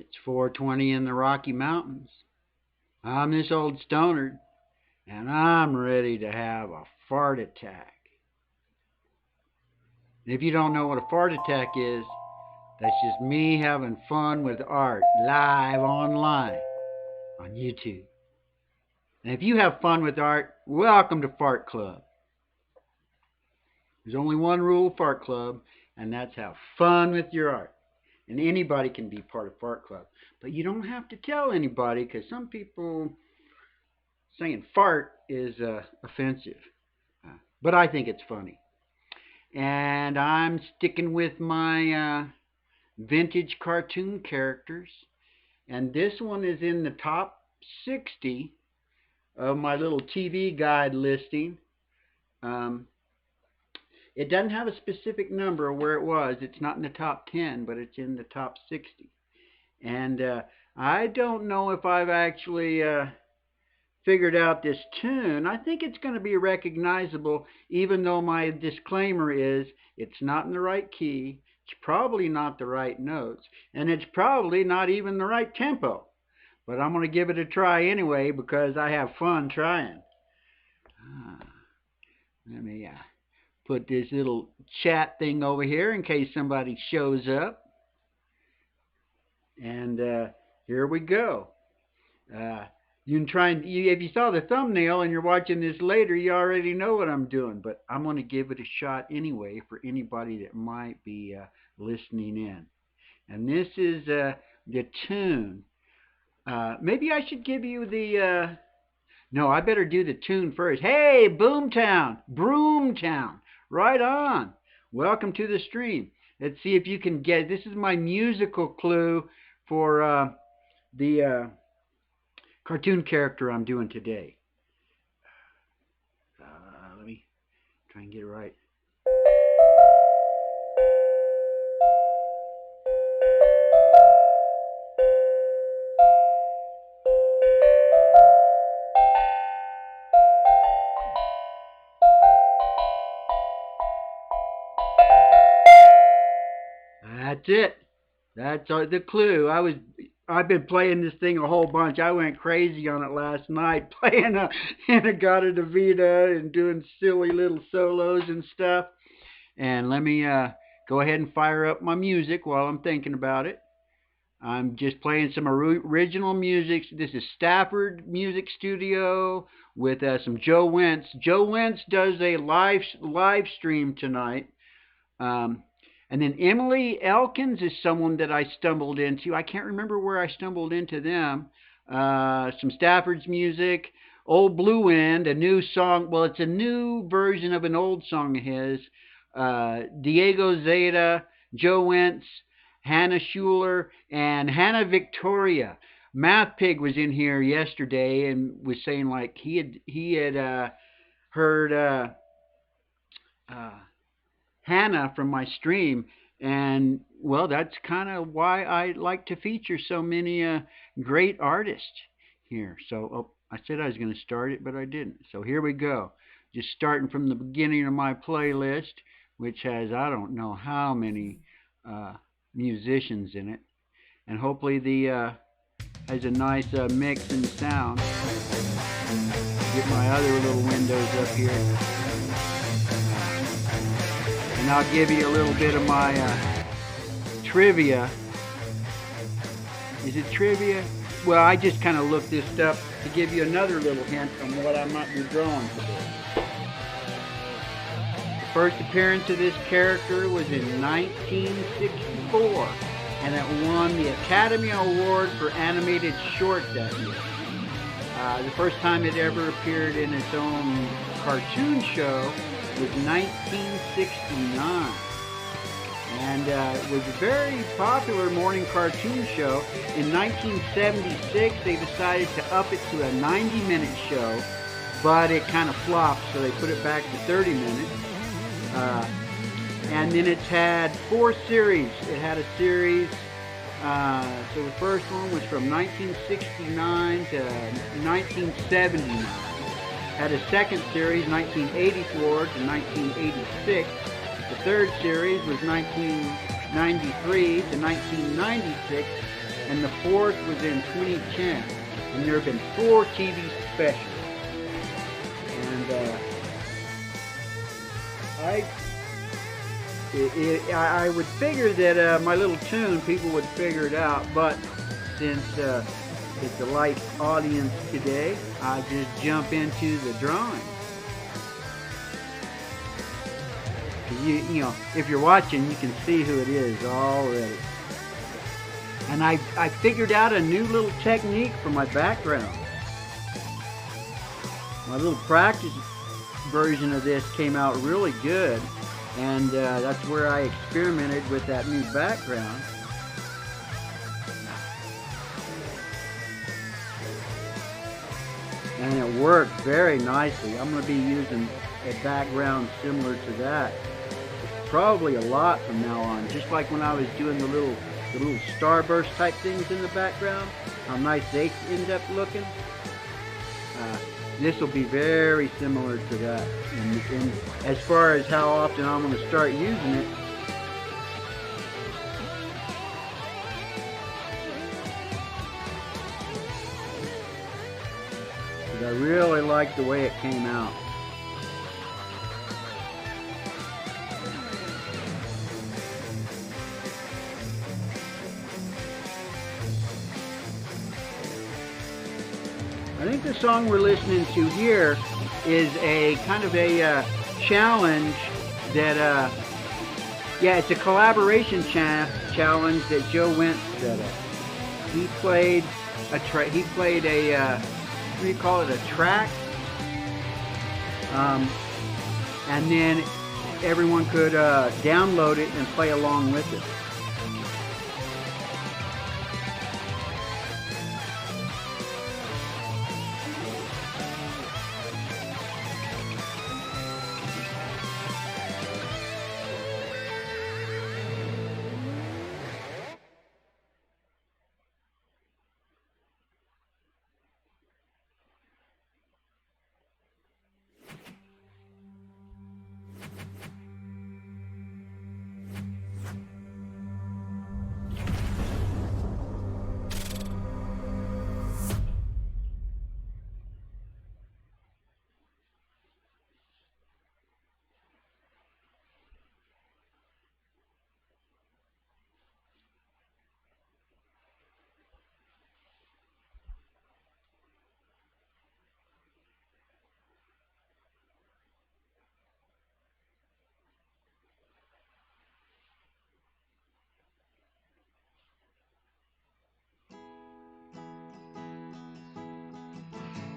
It's 4:20 in the Rocky Mountains. I'm this old stoner, and I'm ready to have a fart attack. And if you don't know what a fart attack is, that's just me having fun with art live online on YouTube. And if you have fun with art, welcome to Fart Club. There's only one rule of Fart Club, and that's have fun with your art. And anybody can be part of Fart Club. But you don't have to tell anybody, because some people saying fart is offensive. But I think it's funny. And I'm sticking with my vintage cartoon characters. And this one is in the top 60 of my little TV guide listing. It doesn't have a specific number of where it was. It's not in the top 10, but it's in the top 60. And I don't know if I've actually figured out this tune. I think it's going to be recognizable, even though my disclaimer is it's not in the right key, it's probably not the right notes, and it's probably not even the right tempo. But I'm going to give it a try anyway because I have fun trying. Let me put this little chat thing over here in case somebody shows up. And here we go. You can try and, if you saw the thumbnail and you're watching this later, you already know what I'm doing. But I'm going to give it a shot anyway for anybody that might be listening in. And this is the tune. Maybe I should give you the... no, I better do the tune first. Hey, Boomtown, Broomtown, right on. Welcome to the stream. Let's see if you can get... This is my musical clue for the cartoon character I'm doing today. Let me try and get it right. That's it. That's the clue. I've been playing this thing a whole bunch. I went crazy on it last night, playing a Inagata Davida and doing silly little solos and stuff. And let me go ahead and fire up my music while I'm thinking about it. I'm just playing some original music. This is Stafford Music Studio with some Joe Wentz. Joe Wentz does a live stream tonight. And then Emily Elkins is someone that I stumbled into. I can't remember where I stumbled into them. Some Stafford's music. Old Blue Wind, a new song. Well, it's a new version of an old song of his. Diego Zeta, Joe Wentz, Hannah Schuler, and Hannah Victoria. Math Pig was in here yesterday and was saying like he had heard Hannah from my stream, and well, that's kind of why I like to feature so many great artists here. So I said I was going to start it, but I didn't. So here we go. Just starting from the beginning of my playlist, which has I don't know how many musicians in it, and hopefully the has a nice mix and sound. Get my other little windows up here. And I'll give you a little bit of my trivia. Is it trivia? Well, I just kind of looked this up to give you another little hint on what I might be drawing today. The first appearance of this character was in 1964, and it won the Academy Award for Animated Short that year. The first time it ever appeared in its own cartoon show was 1969, and it was a very popular morning cartoon show. In 1976, they decided to up it to a 90-minute show, but it kind of flopped, so they put it back to 30 minutes. And then it's had 4 series. It had a series, so the first one was from 1969 to 1979. Had a second series, 1984 to 1986. The third series was 1993 to 1996. and the fourth was in 2010. And there have been 4 TV specials. And I would figure that my little tune, people would figure it out, but since it's a light audience today, I just jump into the drawing. You know, if you're watching, you can see who it is already. And I figured out a new little technique for my background. My little practice version of this came out really good, and that's where I experimented with that new background. And it worked very nicely. I'm going to be using a background similar to that probably a lot from now on, just like when I was doing the little starburst type things in the background, how nice they end up looking. This will be very similar to that. And as far as how often I'm going to start using it, because I really like the way it came out. I think the song we're listening to here is a kind of a challenge that, yeah, it's a collaboration challenge that Joe Wentz set up. He played a what do you call it, a track, and then everyone could download it and play along with it.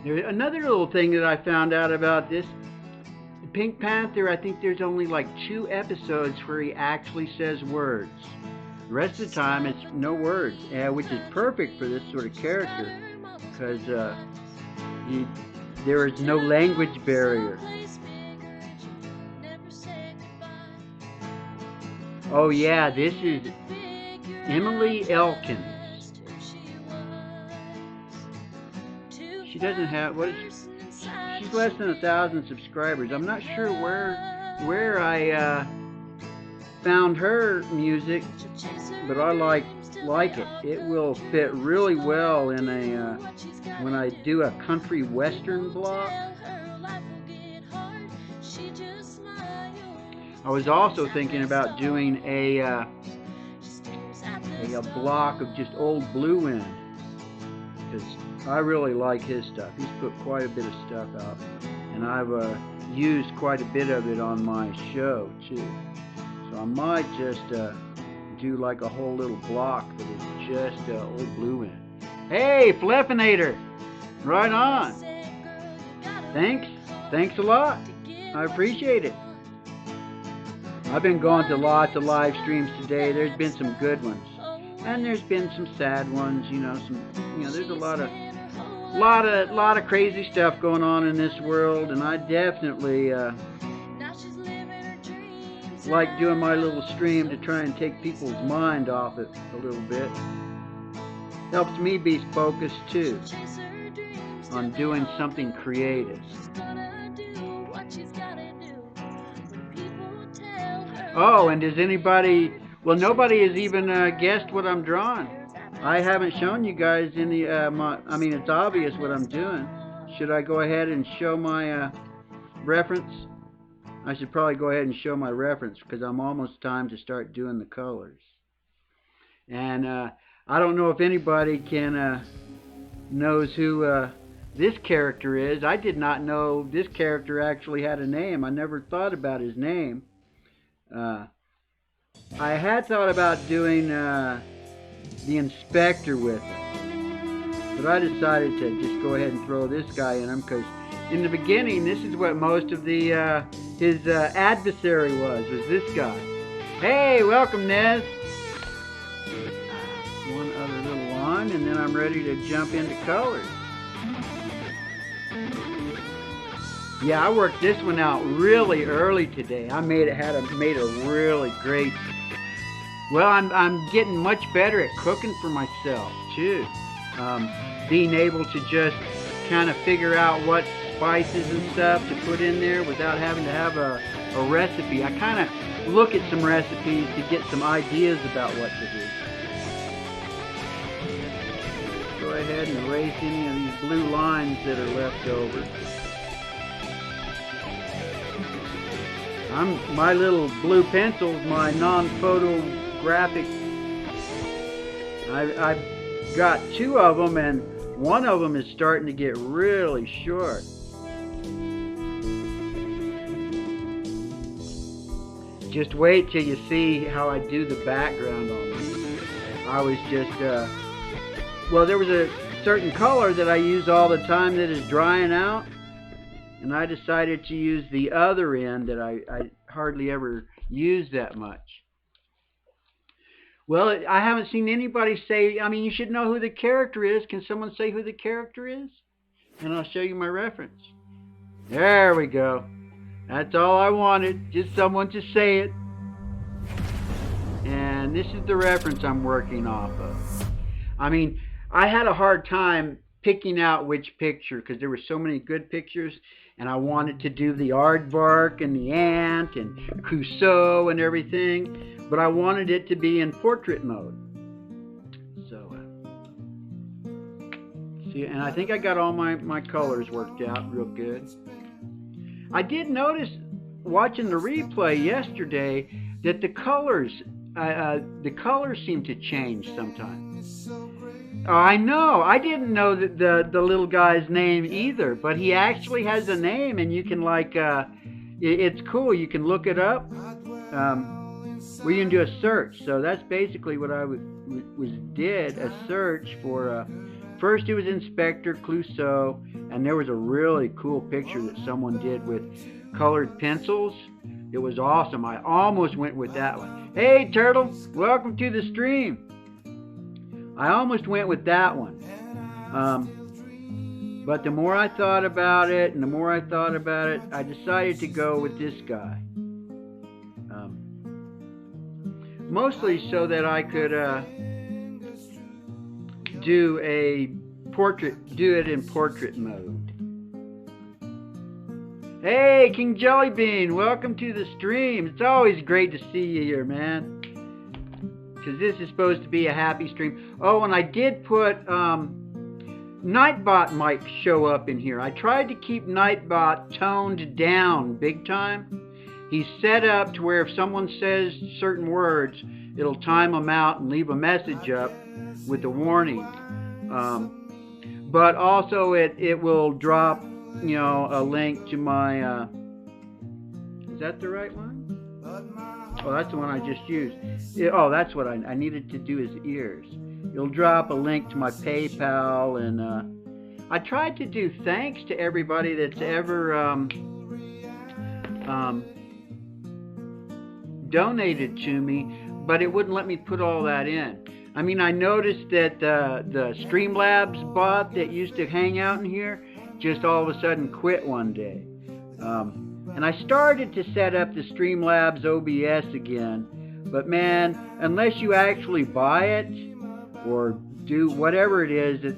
Another little thing that I found out about this, Pink Panther, I think there's only like 2 episodes where he actually says words. The rest of the time it's no words, which is perfect for this sort of character, because there is no language barrier. Oh yeah, this is Emily Elkins. She doesn't have, she's less than 1,000 subscribers. I'm not sure where I found her music, but I like it. It will fit really well in a when I do a country western block. I was also thinking about doing a block of just old Blue Wind, because I really like his stuff. He's put quite a bit of stuff out, and I've used quite a bit of it on my show too. So I might just do like a whole little block that is just old Blue Wind. Hey, Fleffinator! Right on! Thanks a lot. I appreciate it. I've been going to lots of live streams today. There's been some good ones, and there's been some sad ones. There's a lot of crazy stuff going on in this world, and I definitely like doing my little stream to try and take people's mind off it a little bit. Helps me be focused too on doing something creative. Oh, and does anybody, well, nobody has even guessed what I'm drawing. I haven't shown you guys any, I mean, it's obvious what I'm doing. Should I go ahead and show my reference? I should probably go ahead and show my reference because I'm almost time to start doing the colors. And I don't know if anybody can knows who this character is. I did not know this character actually had a name. I never thought about his name. Uh, I had thought about doing the inspector with him, but I decided to just go ahead and throw this guy in him because in the beginning, this is what most of the his adversary was this guy. Hey, welcome, Nez. One other little line, and then I'm ready to jump into colors. Yeah, I worked this one out really early today. I made a really great. Well, I'm getting much better at cooking for myself too. Being able to just kind of figure out what spices and stuff to put in there without having to have a recipe. I kind of look at some recipes to get some ideas about what to do. Go ahead and erase any of these blue lines that are left over. My little blue pencils, my non-photographic, I've got two of them, and one of them is starting to get really short. Just wait till you see how I do the background on this. I was just, well, there was a certain color that I use all the time that is drying out. And I decided to use the other end that I hardly ever use that much. Well, I haven't seen anybody say, I mean, you should know who the character is. Can someone say who the character is? And I'll show you my reference. There we go. That's all I wanted, just someone to say it. And this is the reference I'm working off of. I mean, I had a hard time picking out which picture because there were so many good pictures, and I wanted to do the aardvark and the ant and Crusoe and everything, but I wanted it to be in portrait mode. So, see, and I think I got all my colors worked out real good. I did notice watching the replay yesterday that the colors seem to change sometimes. Oh, I know. I didn't know that the little guy's name either, but he actually has a name, and you can it's cool. You can look it up. We can do a search. So that's basically what I did a search for. First, it was Inspector Clouseau, and there was a really cool picture that someone did with colored pencils. It was awesome. I almost went with that one. Hey, Turtle, welcome to the stream. I almost went with that one. But the more I thought about it, I decided to go with this guy. Mostly so that I could do it in portrait mode. Hey, King Jellybean, welcome to the stream. It's always great to see you here, man. Because this is supposed to be a happy stream. Oh, and I did put, Nightbot might show up in here. I tried to keep Nightbot toned down big time. He's set up to where if someone says certain words, it'll time them out and leave a message up with a warning. But also it will drop, a link to my, is that the right one? Oh, that's the one I just used. Oh, that's what I needed to do his ears. It'll drop a link to my PayPal, and I tried to do thanks to everybody that's ever donated to me, but it wouldn't let me put all that in. I mean, I noticed that the Streamlabs bot that used to hang out in here just all of a sudden quit one day. And I started to set up the Streamlabs OBS again, but man, unless you actually buy it or do whatever it is,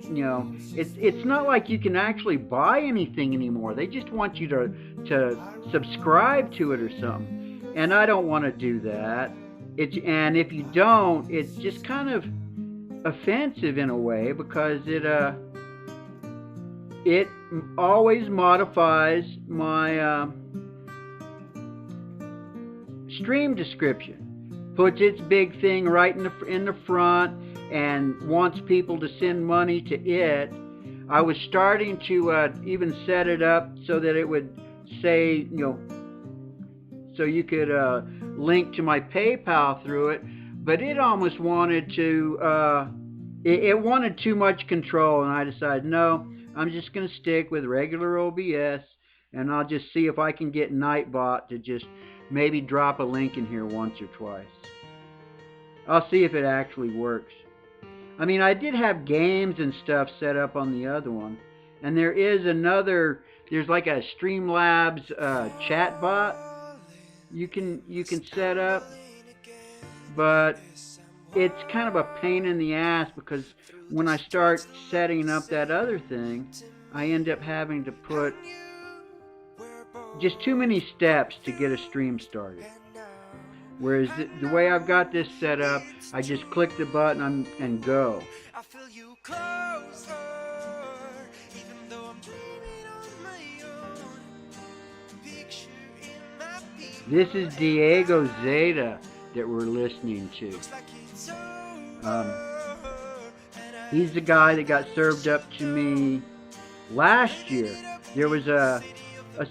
it's not like you can actually buy anything anymore. They just want you to subscribe to it or something, and I don't want to do that. And if you don't, it's just kind of offensive in a way because it always modifies my stream description, puts its big thing right in the front, and wants people to send money to it. I was starting to even set it up so that it would say, so you could link to my PayPal through it, but it almost wanted to, it wanted too much control, and I decided, no, I'm just going to stick with regular OBS, and I'll just see if I can get Nightbot to just maybe drop a link in here once or twice. I'll see if it actually works. I mean, I did have games and stuff set up on the other one, and there is another, there's like a Streamlabs chat bot you can set up, but it's kind of a pain in the ass because when I start setting up that other thing, I end up having to put just too many steps to get a stream started. Whereas the way I've got this set up, I just click the button and go. This is Diego Zeta that we're listening to. He's the guy that got served up to me last year. There was a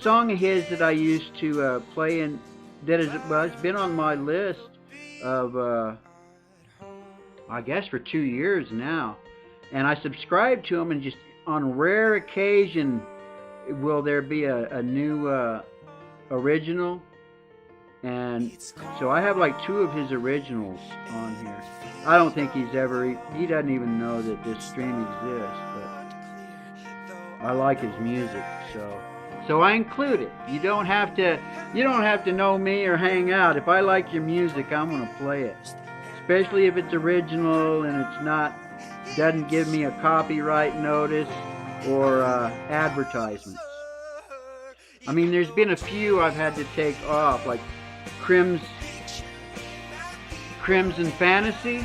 song of his that I used to play in that it's been on my list of I guess for 2 years now, and I subscribed to him, and just on rare occasion will there be a new original, and so I have like 2 of his originals on here. I don't think he doesn't even know that this stream exists, but I like his music, so I include it. You don't have to know me or hang out. If I like your music, I'm gonna play it, especially if it's original and doesn't give me a copyright notice or advertisements. I mean, there's been a few I've had to take off, like Crimson Fantasy.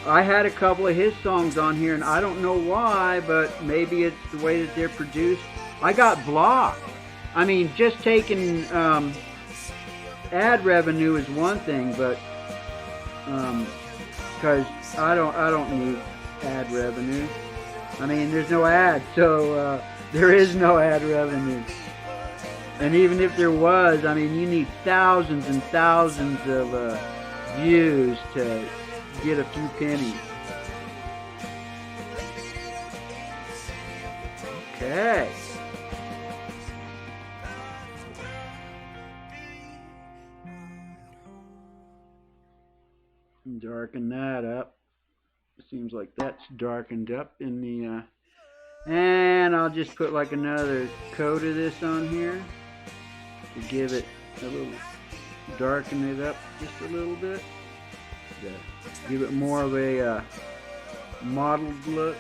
I had a couple of his songs on here, and I don't know why, but maybe it's the way that they're produced. I got blocked. I mean, just taking ad revenue is one thing, but because I don't need ad revenue. I mean, there's no ad, so there is no ad revenue. And even if there was, I mean, you need thousands and thousands of views to get a few pennies. Okay. Darken that up. Seems like that's darkened up in the and I'll just put like another coat of this on here to give it a little, darken it up just a little bit, to give it more of a mottled look.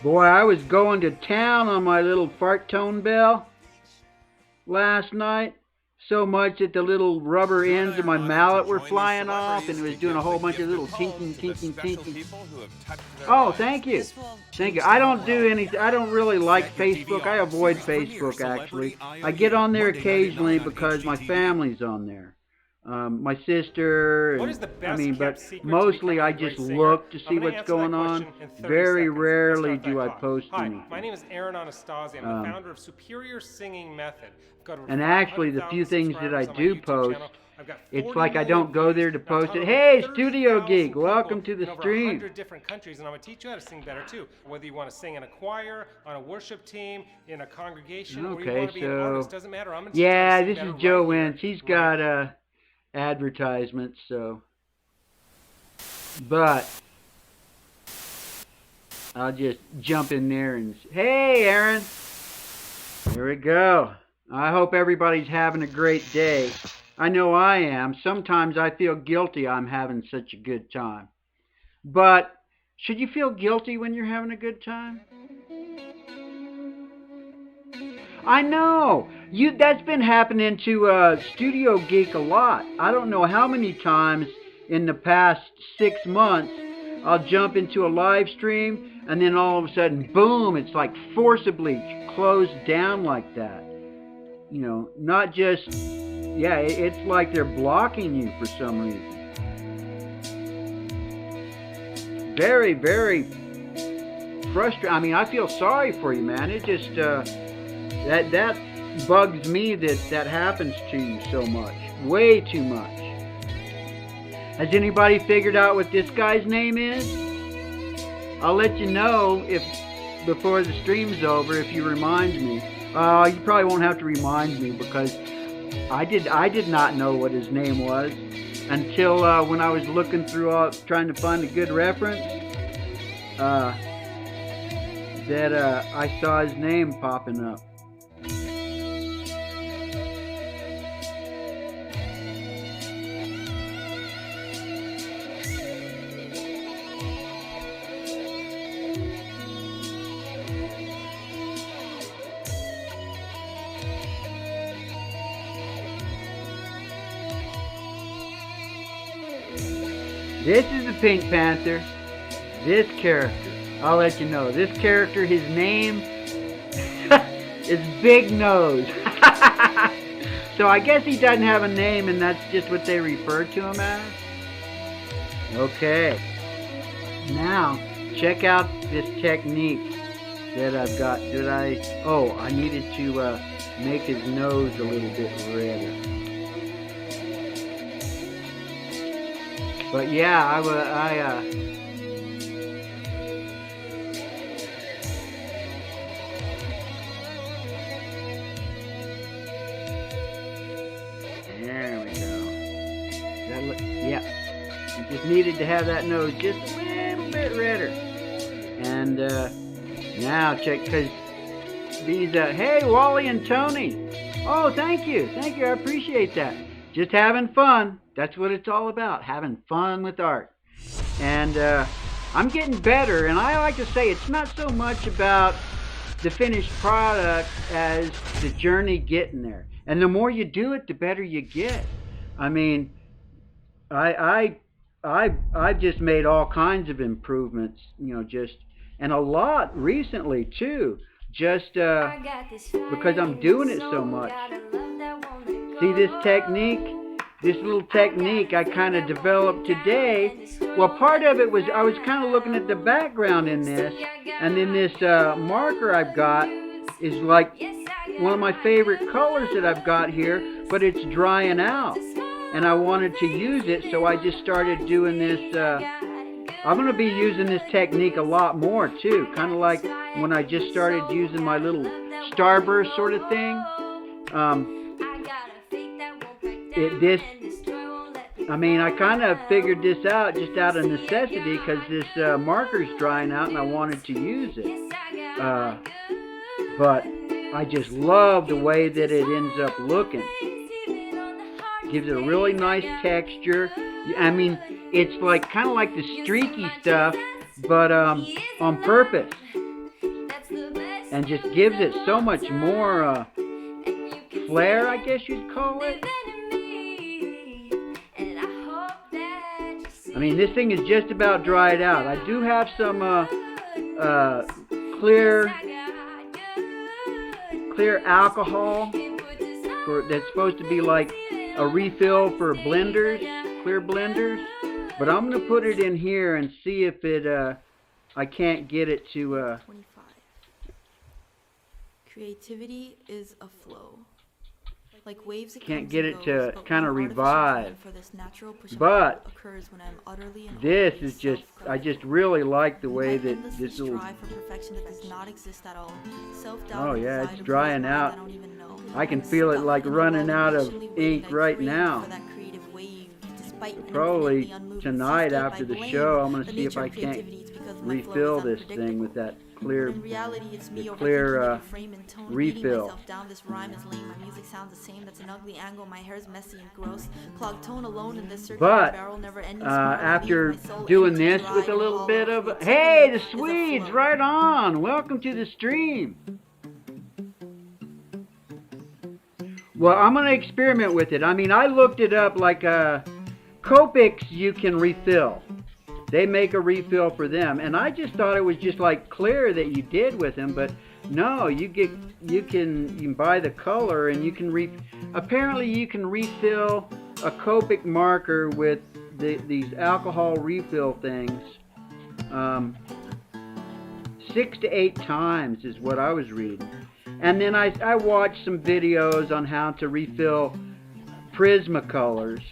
Boy, I was going to town on my little fart tone bell last night, so much that the little rubber ends of my mallet were flying off, and it was doing a whole bunch of little tinking. Oh, thank you. Thank you. I don't really like Facebook. I avoid Facebook, actually. I get on there occasionally because my family's on there. My sister, but mostly I just look to see what's going on. Very rarely do I post anything. Hi, my name is Aaron Anastasi. I'm the founder of Superior Singing Method. And actually, the few things that I do post, it's like I don't go there to post it. Hey, Studio Geek, welcome to the stream. 100 different countries, and I'm going to teach you how to sing better too. Whether you want to sing in a choir, on a worship team, in a congregation, or you want to be an artist, doesn't matter. I'm going to teach you how to sing better. Yeah, this is Joe Wentz. He's got advertisements, so, but I'll just jump in there and hey, Aaron, here we go. I hope everybody's having a great day. I know I am. Sometimes I feel guilty I'm having such a good time, but should you feel guilty when you're having a good time? I know. That's been happening to Studio Geek a lot. I don't know how many times in the past 6 months I'll jump into a live stream and then all of a sudden, boom, it's like forcibly closed down like that. Not just, yeah, it's like they're blocking you for some reason. Very, very frustrating. I mean, I feel sorry for you, man. It just, that bugs me that happens to you so much. Way too much. Has anybody figured out what this guy's name is? I'll let you know if before the stream's over if you remind me. You probably won't have to remind me because I did not know what his name was until when I was looking through trying to find a good reference that I saw his name popping up. This is the Pink Panther. This character, I'll let you know. This character, his name is Big Nose. So I guess he doesn't have a name and that's just what they refer to him as. Okay. Now, check out this technique that I've got. I needed to make his nose a little bit redder. But yeah, there we go. Yeah, you just needed to have that nose just a little bit redder. And now check, because these, hey, Wally and Tony. Oh, thank you, I appreciate that. Just having fun. That's what it's all about, having fun with art. And I'm getting better, and I like to say it's not so much about the finished product as the journey getting there. And the more you do it, the better you get. I mean, I've just made all kinds of improvements, and a lot recently too, just because I'm doing it so much. See this technique? This little technique I kind of developed today. Well, part of it was I was kind of looking at the background in this, and then this marker I've got is like one of my favorite colors that I've got here, but it's drying out, and I wanted to use it, so I just started doing this. I'm going to be using this technique a lot more too, kind of like when I just started using my little starburst sort of thing. I kind of figured this out just out of necessity because this marker's drying out and I wanted to use it. But I just love the way that it ends up looking. Gives it a really nice texture. I mean, it's like kind of like the streaky stuff, but on purpose. And just gives it so much more flair, I guess you'd call it. I mean, this thing is just about dried out. I do have some clear alcohol that's supposed to be like a refill for blenders, clear blenders. But I'm going to put it in here and see if I can't get it to... 25. Creativity is a flow. Like waves, can't get it to kind of revive. But this is just, I just really like the way that this little... Oh yeah, it's drying out. I can feel it like running out of ink right now. Probably tonight after the show, I'm going to see if I can't refill this thing with that clear refill. But after doing this with a little bit of... Hey, the Swedes, right on! Welcome to the stream. Well, I'm gonna experiment with it. I mean, I looked it up. Like Copics, you can refill. They make a refill for them, and I just thought it was just like clear that you did with them, but no, you can buy the color and you can apparently you can refill a Copic marker with these alcohol refill things. Um, 6 to 8 times is what I was reading. And then I watched some videos on how to refill Prismacolors.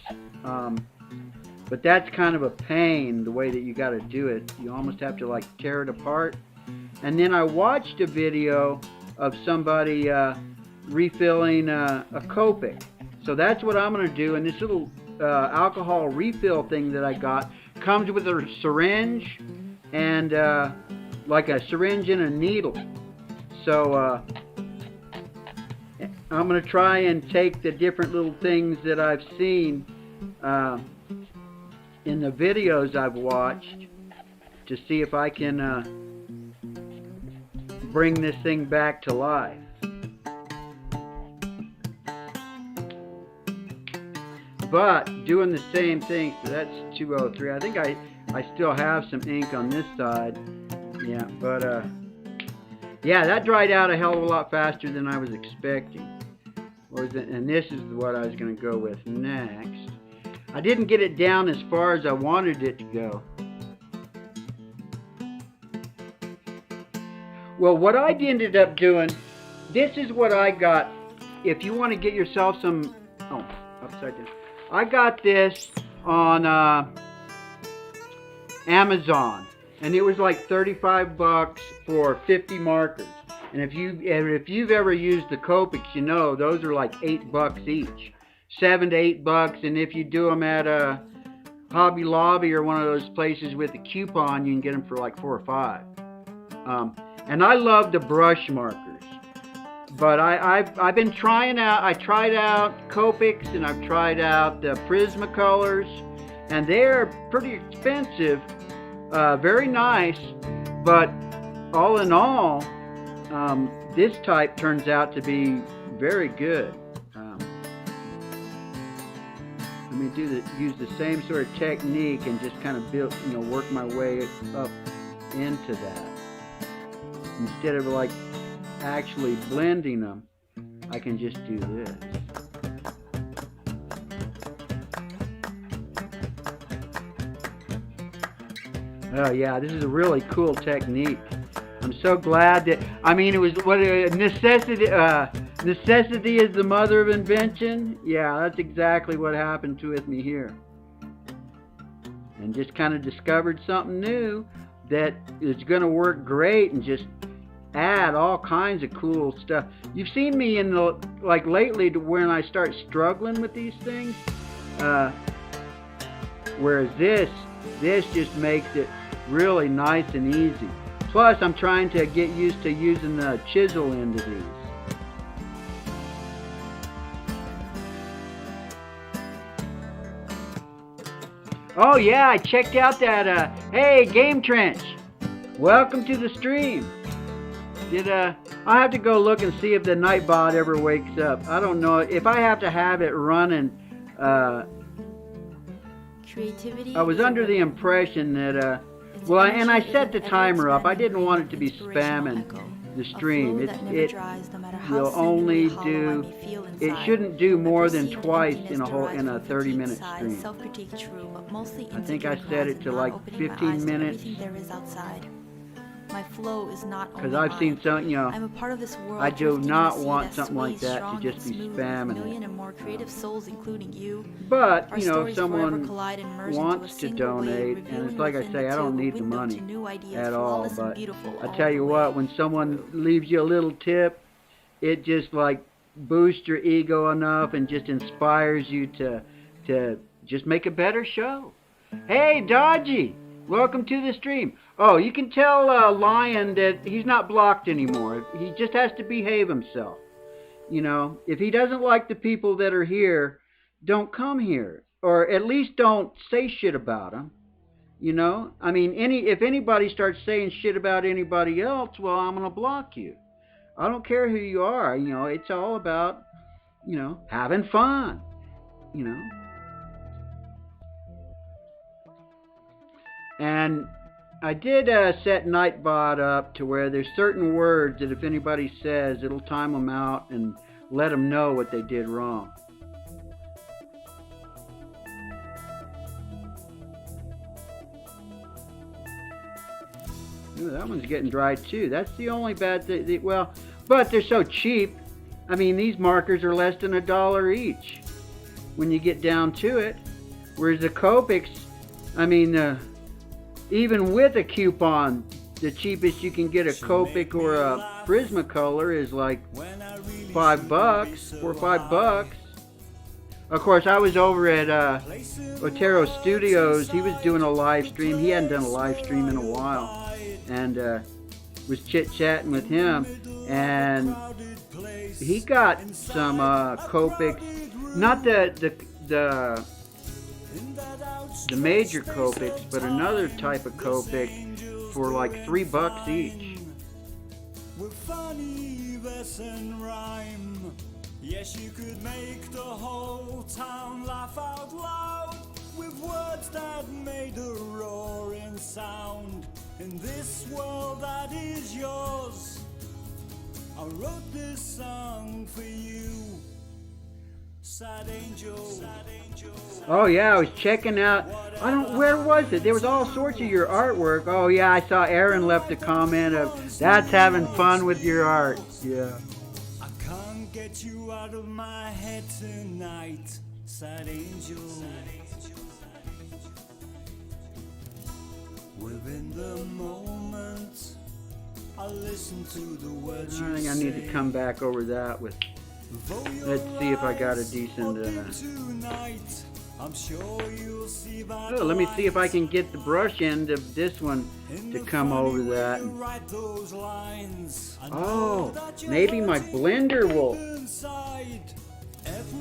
But that's kind of a pain, the way that you got to do it. You almost have to like tear it apart. And then I watched a video of somebody refilling a Copic. So that's what I'm going to do. And this little alcohol refill thing that I got comes with a syringe and like a syringe and a needle. So I'm going to try and take the different little things that I've seen in the videos I've watched to see if I can bring this thing back to life. But doing the same thing, so that's 203. I think I still have some ink on this side. Yeah, but yeah, that dried out a hell of a lot faster than I was expecting. And this is what I was going to go with next. I didn't get it down as far as I wanted it to go. Well, what I ended up doing, this is what I got. If you want to get yourself some, oh, upside down. I got this on Amazon, and it was like 35 bucks for 50 markers. And if you've ever used the Copics, you know those are like $8 each, $7 to $8. And if you do them at a Hobby Lobby or one of those places with a coupon, you can get them for like $4 or $5. And I love the brush markers, but I've been trying out. I tried out Copics and I've tried out the Prismacolors, and they're pretty expensive, very nice, but all in all, this type turns out to be very good. Let me use the same sort of technique and just kind of build, work my way up into that. Instead of like actually blending them, I can just do this. Oh yeah, this is a really cool technique. I'm so glad that, it was what necessity is the mother of invention. Yeah, that's exactly what happened with me here. And just kind of discovered something new that is going to work great, and just add all kinds of cool stuff. You've seen me in lately to when I start struggling with these things. Whereas this just makes it really nice and easy. Plus, I'm trying to get used to using the chisel into these. Oh yeah, I checked out that, hey, Game Trench. Welcome to the stream. I'll have to go look and see if the Nightbot ever wakes up. I don't know if I have to have it running. Creativity. I was under the impression that, and I set the timer up. I didn't want it to be spamming the stream. It will only do. It shouldn't do more than twice in a 30-minute stream. I think I set it to like 15 minutes. My flow is not because I've seen some, I'm a part of this world. I do not want something like that to just be spamming it. And more creative souls, including you. But, if someone wants to donate, and it's like I say, I don't need the money at all, but I tell you what, when someone leaves you a little tip, it just like boosts your ego enough and just inspires you to just make a better show. Hey, Dodgy! Welcome to the stream. Oh, you can tell Lion that he's not blocked anymore. He just has to behave himself. If he doesn't like the people that are here, don't come here. Or at least don't say shit about them. If anybody starts saying shit about anybody else, well, I'm going to block you. I don't care who you are. It's all about having fun, you know. And I did set Nightbot up to where there's certain words that if anybody says, it'll time them out and let them know what they did wrong. Ooh, that one's getting dry too. That's the only bad thing. Well, but they're so cheap. I mean, these markers are less than $1 each when you get down to it. Whereas the Copics, I mean, even with a coupon, the cheapest you can get a Copic or a Prismacolor is like $5, $4 or $5. Of course, I was over at Otero Studios. He was doing a live stream. He hadn't done a live stream in a while, and was chit-chatting with him, and he got some Copics, not the major Copics, but another type of Copic for like $3 each. With funny verse and rhyme, yes, you could make the whole town laugh out loud with words that made a roaring sound. In this world that is yours, I wrote this song for you, sad angel. Oh yeah, I was checking out. Where was it? There was all sorts of your artwork. Oh yeah, I saw Aaron left a comment of, "That's having fun with your art." Yeah. I can't get you out of my head tonight, sad angel. Within the moment, I listen to the words I think I need to come back over that with. Let's see if I got a decent. Oh, let me see if I can get the brush end of this one to come over that. Oh, maybe my blender will.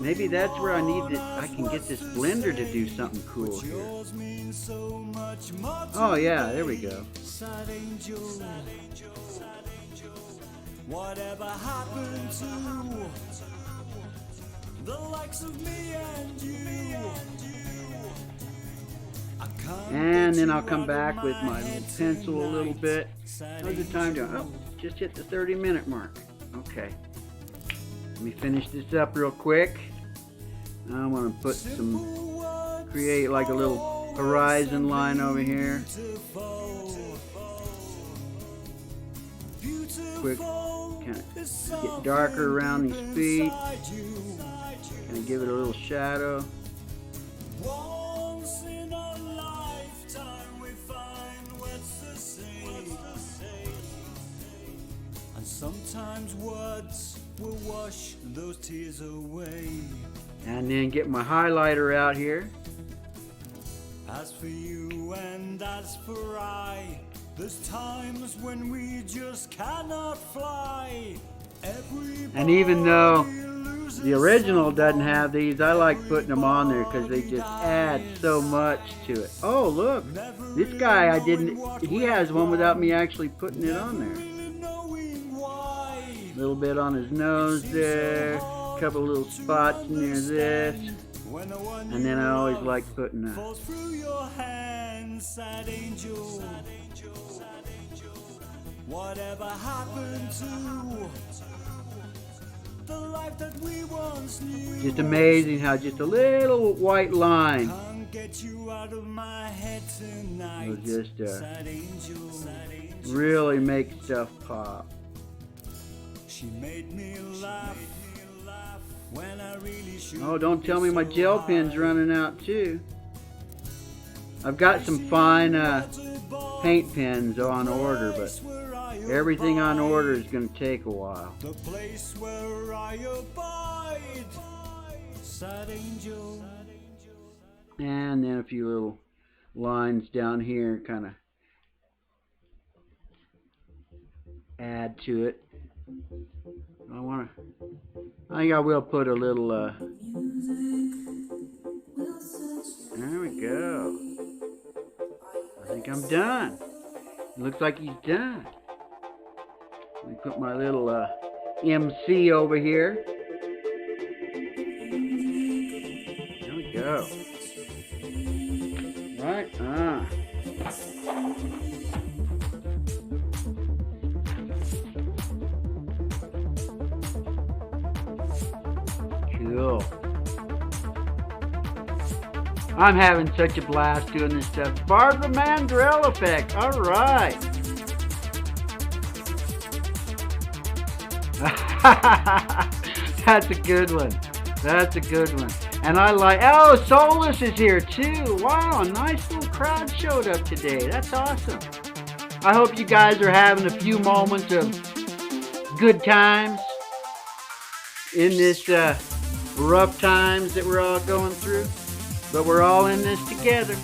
Maybe that's where I need to. I can get this blender to do something cool here. Oh yeah, there we go. Whatever happened to the likes of me and you? And then I'll come back with my little pencil a little bit. How's the time doing? Oh, just hit the 30-minute mark. Okay. Let me finish this up real quick. I want to put create like a little horizon line over here. Quick, kind of get darker around these feet. Kind of give it a little shadow. Once in a lifetime we find what's to say. And sometimes words will wash those tears away. And then get my highlighter out here. As for you and as for I, there's times when we just cannot fly. And even though the original doesn't have these, I like putting them on there because they just add so much to it. Oh, look. This guy, he has one without me actually putting it on there. A little bit on his nose there. A couple little spots near this. And then I always like putting a... Whatever happened to the life that we once knew? Just amazing how just a little white line will just really make stuff pop. She made me laugh when I really should. Oh, don't tell me my gel pen's running out too. I've got some fine paint pens on order, but everything on order is going to take a while. The place where I abide, sad angel. And then a few little lines down here, kind of add to it. I think I will put a little. There we go. I think I'm done. It looks like he's done. Let me put my little MC over here. go. Right on. Cool. I'm having such a blast doing this stuff. Barbara Mandrell effect. All right. That's a good one. That's a good one. And I like, oh, Solus is here too. Wow, a nice little crowd showed up today. That's awesome. I hope you guys are having a few moments of good times in this rough times that we're all going through. But we're all in this together.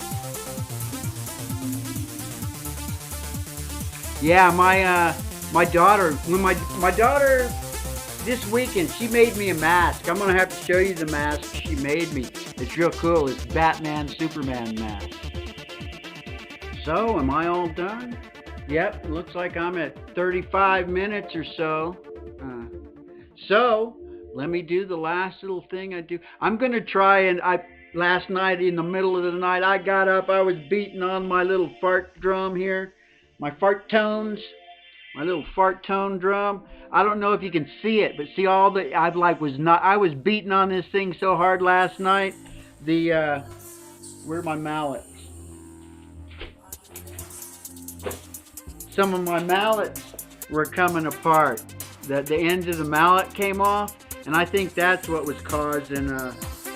Yeah, my daughter, when my daughter this weekend, she made me a mask. I'm gonna have to show you the mask she made me. It's real cool. It's Batman Superman mask. So, am I all done? Yep, looks like I'm at 35 minutes or so. So, let me do the last little thing I do. I'm gonna try and last night in the middle of the night, I got up, I was beating on my little fart drum here, my fart tones, my little fart tone drum. I don't know if you can see it, but see all the, I was beating on this thing so hard last night, where are my mallets? Some of my mallets were coming apart. The end of the mallet came off, and I think that's what was causing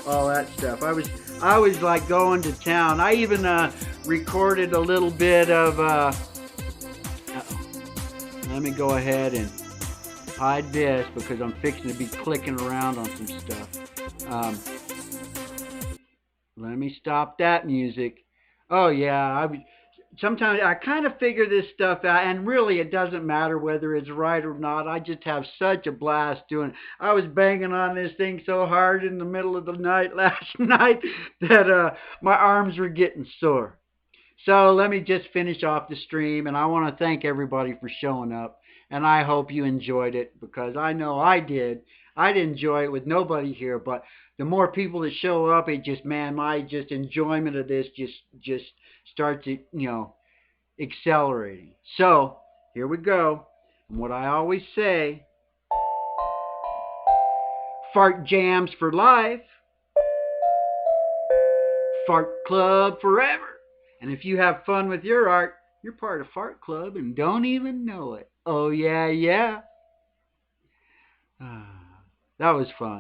all that stuff. I was like going to town. I even recorded a little bit of let me go ahead and hide this because I'm fixing to be clicking around on some stuff. Let me stop that music. Oh yeah, sometimes I kind of figure this stuff out, and really it doesn't matter whether it's right or not. I just have such a blast doing it. I was banging on this thing so hard in the middle of the night last night that my arms were getting sore. So let me just finish off the stream, and I want to thank everybody for showing up, and I hope you enjoyed it because I know I did. I'd enjoy it with nobody here, but the more people that show up, it just, man, my just enjoyment of this just starts, accelerating. So here we go. And what I always say, fart jams for life, fart club forever. And if you have fun with your art, you're part of Fart Club and don't even know it. Oh yeah, yeah. That was fun.